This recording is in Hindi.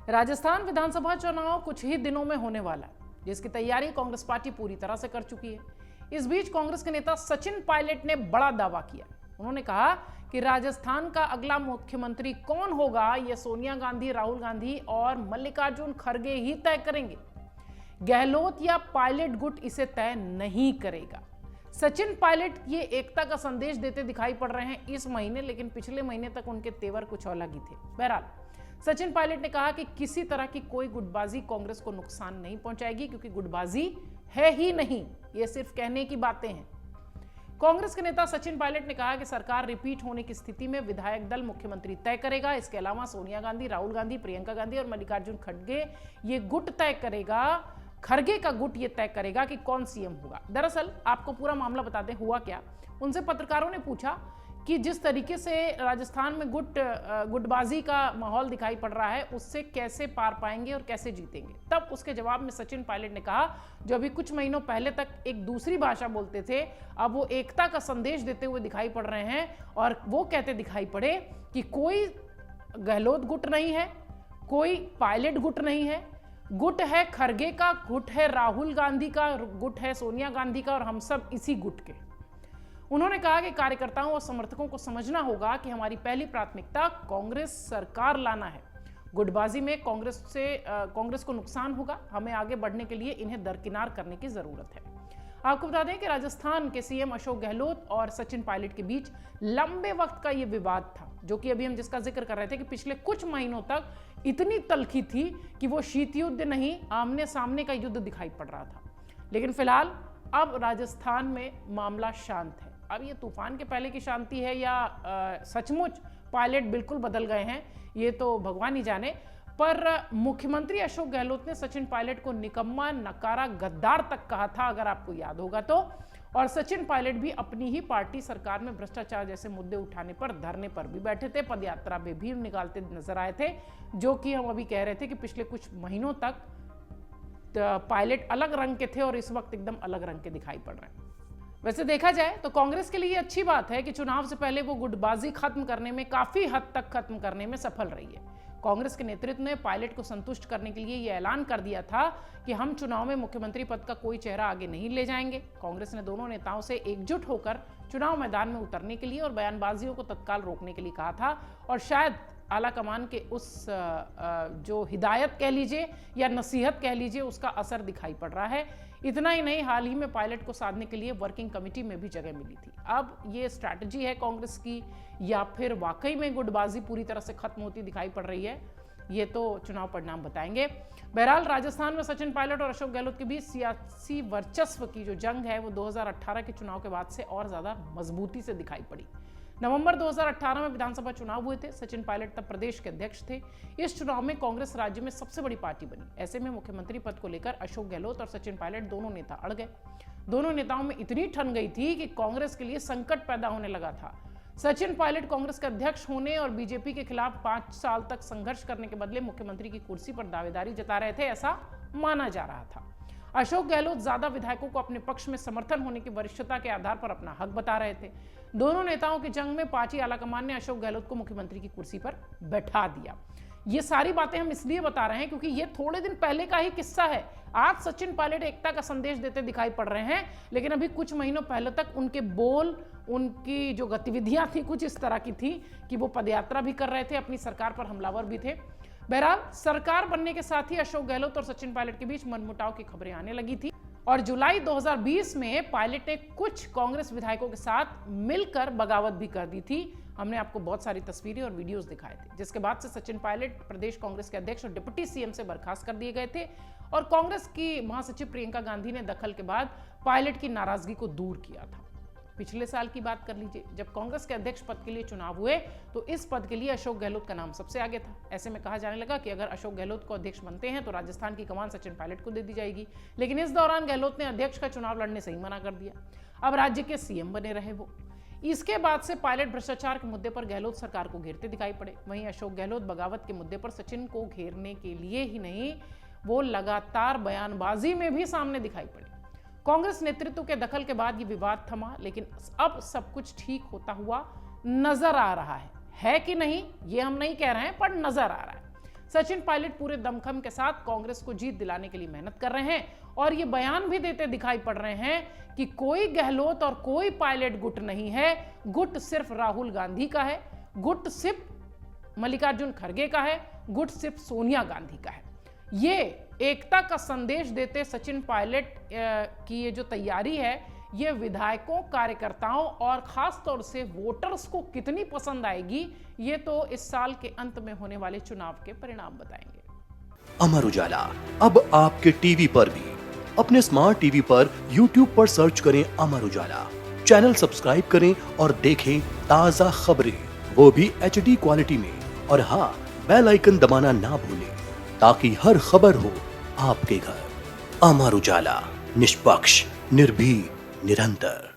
राजस्थान विधानसभा चुनाव कुछ ही दिनों में होने वाला है, जिसकी तैयारी कांग्रेस पार्टी पूरी तरह से कर चुकी है। इस बीच कांग्रेस के नेता सचिन पायलट ने बड़ा दावा किया। उन्होंने कहा कि राजस्थान का अगला मुख्यमंत्री कौन होगा, यह सोनिया गांधी, राहुल गांधी और मल्लिकार्जुन खड़गे ही तय करेंगे। गहलोत या पायलट गुट इसे तय नहीं करेगा। सचिन पायलट ये एकता का संदेश देते दिखाई पड़ रहे हैं इस महीने, लेकिन पिछले महीने तक उनके तेवर कुछ अलग ही थे। बहरहाल सचिन पायलट ने कहा कि किसी तरह की कोई गुटबाजी कांग्रेस को नुकसान नहीं पहुंचाएगी, क्योंकि गुटबाजी है ही नहीं, ये सिर्फ कहने की बातें हैं। कांग्रेस के नेता सचिन पायलट ने कहा कि सरकार रिपीट होने की स्थिति में विधायक दल मुख्यमंत्री तय करेगा। इसके अलावा सोनिया गांधी, राहुल गांधी, प्रियंका गांधी और मल्लिकार्जुन खड़गे ये गुट तय करेगा। खड़गे का गुट ये तय करेगा कि कौन सीएम होगा। दरअसल आपको पूरा मामला बताते हुआ क्या, उनसे पत्रकारों ने पूछा कि जिस तरीके से राजस्थान में गुटबाजी का माहौल दिखाई पड़ रहा है, उससे कैसे पार पाएंगे और कैसे जीतेंगे। तब उसके जवाब में सचिन पायलट ने कहा, जो अभी कुछ महीनों पहले तक एक दूसरी भाषा बोलते थे, अब वो एकता का संदेश देते हुए दिखाई पड़ रहे हैं। और वो कहते दिखाई पड़े कि कोई गहलोत गुट नहीं है, कोई पायलट गुट नहीं है, गुट है खड़गे का, गुट है राहुल गांधी का, गुट है सोनिया गांधी का, और हम सब इसी गुट के। उन्होंने कहा कि कार्यकर्ताओं और समर्थकों को समझना होगा कि हमारी पहली प्राथमिकता कांग्रेस सरकार लाना है। गुटबाजी में कांग्रेस को नुकसान होगा। हमें आगे बढ़ने के लिए इन्हें दरकिनार करने की जरूरत है। आपको बता दें कि राजस्थान के सीएम अशोक गहलोत और सचिन पायलट के बीच लंबे वक्त का यह विवाद था, जो कि अभी हम जिसका जिक्र कर रहे थे कि पिछले कुछ महीनों तक इतनी तल्खी थी कि वो शीत युद्ध नहीं, आमने सामने का युद्ध दिखाई पड़ रहा था। लेकिन फिलहाल अब राजस्थान में मामला शांत है। अब ये तूफान के पहले की शांति है या सचमुच पायलट बिल्कुल बदल गए हैं, ये तो भगवान ही जाने। पर मुख्यमंत्री अशोक गहलोत ने सचिन पायलट को निकम्मा, नकारा, गद्दार तक कहा था, अगर आपको याद होगा तो। और सचिन पायलट भी अपनी ही पार्टी सरकार में भ्रष्टाचार जैसे मुद्दे उठाने पर, धरने पर भी बैठे थे, पदयात्रा में भी निकालते नजर आए थे, जो कि हम अभी कह रहे थे कि पिछले कुछ महीनों तक पायलट अलग रंग के थे और इस वक्त एकदम अलग रंग के दिखाई पड़ रहे हैं। वैसे देखा जाए तो कांग्रेस के लिए अच्छी बात है कि चुनाव से पहले वो गुटबाजी खत्म करने में, काफी हद तक खत्म करने में सफल रही है। कांग्रेस के नेतृत्व ने पायलट को संतुष्ट करने के लिए यह ऐलान कर दिया था कि हम चुनाव में मुख्यमंत्री पद का कोई चेहरा आगे नहीं ले जाएंगे। कांग्रेस ने दोनों नेताओं से एकजुट होकर चुनाव मैदान में उतरने के लिए और बयानबाजियों को तत्काल रोकने के लिए कहा था। और शायद आला कमान के उस जो हिदायत कह लीजिए या नसीहत कह लीजिए, उसका असर दिखाई पड़ रहा है। इतना ही नहीं, हाल ही में पायलट को साधने के लिए वर्किंग कमेटी में भी जगह मिली थी। अब ये स्ट्रैटेजी है कांग्रेस की या फिर वाकई में गुटबाजी पूरी तरह से खत्म होती दिखाई पड़ रही है, ये तो चुनाव परिणाम बताएंगे। बहरहाल राजस्थान में सचिन पायलट और अशोक गहलोत के बीच सियासी वर्चस्व की जो जंग है वो 2018 के चुनाव के बाद से और ज्यादा मजबूती से दिखाई पड़ी। नवंबर 2018 में विधानसभा चुनाव हुए थे। सचिन पायलट तब प्रदेश के अध्यक्ष थे। इस चुनाव में कांग्रेस राज्य में सबसे बड़ी पार्टी बनी। ऐसे में मुख्यमंत्री पद को लेकर अशोक गहलोत और सचिन पायलट दोनों नेता अड़ गए। दोनों नेताओं में इतनी ठन गई थी कि कांग्रेस के लिए संकट पैदा होने लगा था। सचिन पायलट कांग्रेस के अध्यक्ष होने और बीजेपी के खिलाफ 5 साल तक संघर्ष करने के बदले मुख्यमंत्री की कुर्सी पर दावेदारी जता रहे थे, ऐसा माना जा रहा था। अशोक गहलोत ज्यादा विधायकों को अपने पक्ष में समर्थन होने की वरिष्ठता के आधार पर अपना हक बता रहे थे। दोनों नेताओं की जंग में पार्टी आलाकमान ने अशोक गहलोत को मुख्यमंत्री की कुर्सी पर बैठा दिया। ये सारी बातें हम इसलिए बता रहे हैं क्योंकि ये थोड़े दिन पहले का ही किस्सा है। आज सचिन पायलट एकता का संदेश देते दिखाई पड़ रहे हैं, लेकिन अभी कुछ महीनों पहले तक उनके बोल, उनकी जो गतिविधियां थी कुछ इस तरह की थी कि वो पदयात्रा भी कर रहे थे, अपनी सरकार पर हमलावर भी थे। बहरहाल सरकार बनने के साथ ही अशोक गहलोत और सचिन पायलट के बीच मनमुटाव की खबरें आने लगी थी और जुलाई 2020 में पायलट ने कुछ कांग्रेस विधायकों के साथ मिलकर बगावत भी कर दी थी। हमने आपको बहुत सारी तस्वीरें और वीडियोस दिखाए थे, जिसके बाद से सचिन पायलट प्रदेश कांग्रेस के अध्यक्ष और डिप्टी सीएम से बर्खास्त कर दिए गए थे। और कांग्रेस की महासचिव प्रियंका गांधी ने दखल के बाद पायलट की नाराजगी को दूर किया था। पिछले साल की बात कर लीजिए, जब कांग्रेस के अध्यक्ष पद के लिए चुनाव हुए तो इस पद के लिए अशोक गहलोत का नाम सबसे आगे था। ऐसे में कहा जाने लगा कि अगर अशोक गहलोत को अध्यक्ष बनते हैं तो राजस्थान की कमान सचिन पायलट को दे दी जाएगी। लेकिन इस दौरान गहलोत ने अध्यक्ष का चुनाव लड़ने से ही मना कर दिया। अब राज्य के सीएम बने रहे वो। इसके बाद से पायलट भ्रष्टाचार के मुद्दे पर गहलोत सरकार को घेरते दिखाई पड़े। वहीं अशोक गहलोत बगावत के मुद्दे पर सचिन को घेरने के लिए ही नहीं, वो लगातार बयानबाजी में भी सामने दिखाई पड़े। कांग्रेस नेतृत्व के दखल के बाद ये विवाद थमा, लेकिन अब सब कुछ ठीक होता हुआ नजर आ रहा है कि नहीं ये हम नहीं कह रहे हैं, पर नजर आ रहा है। सचिन पायलट पूरे दमखम के साथ कांग्रेस को जीत दिलाने के लिए मेहनत कर रहे हैं और ये बयान भी देते दिखाई पड़ रहे हैं कि कोई गहलोत और कोई पायलट गुट नहीं है, गुट सिर्फ राहुल गांधी का है, गुट सिर्फ मल्लिकार्जुन खड़गे का है, गुट सिर्फ सोनिया गांधी का है। ये एकता का संदेश देते सचिन पायलट की ये जो तैयारी है, ये विधायकों, कार्यकर्ताओं और खास तौर से वोटर्स को कितनी पसंद आएगी, ये तो इस साल के अंत में होने वाले चुनाव के परिणाम बताएंगे। अमर उजाला अब आपके टीवी पर भी। अपने स्मार्ट टीवी पर YouTube पर सर्च करें अमर उजाला, चैनल सब्सक्राइब करें और देखें ताजा खबरें, वो भी HD क्वालिटी में। और हाँ, बेल आइकन दबाना ना भूलें ताकि हर खबर हो आपके घर। अमर उजाला, निष्पक्ष, निर्भीक, निरंतर।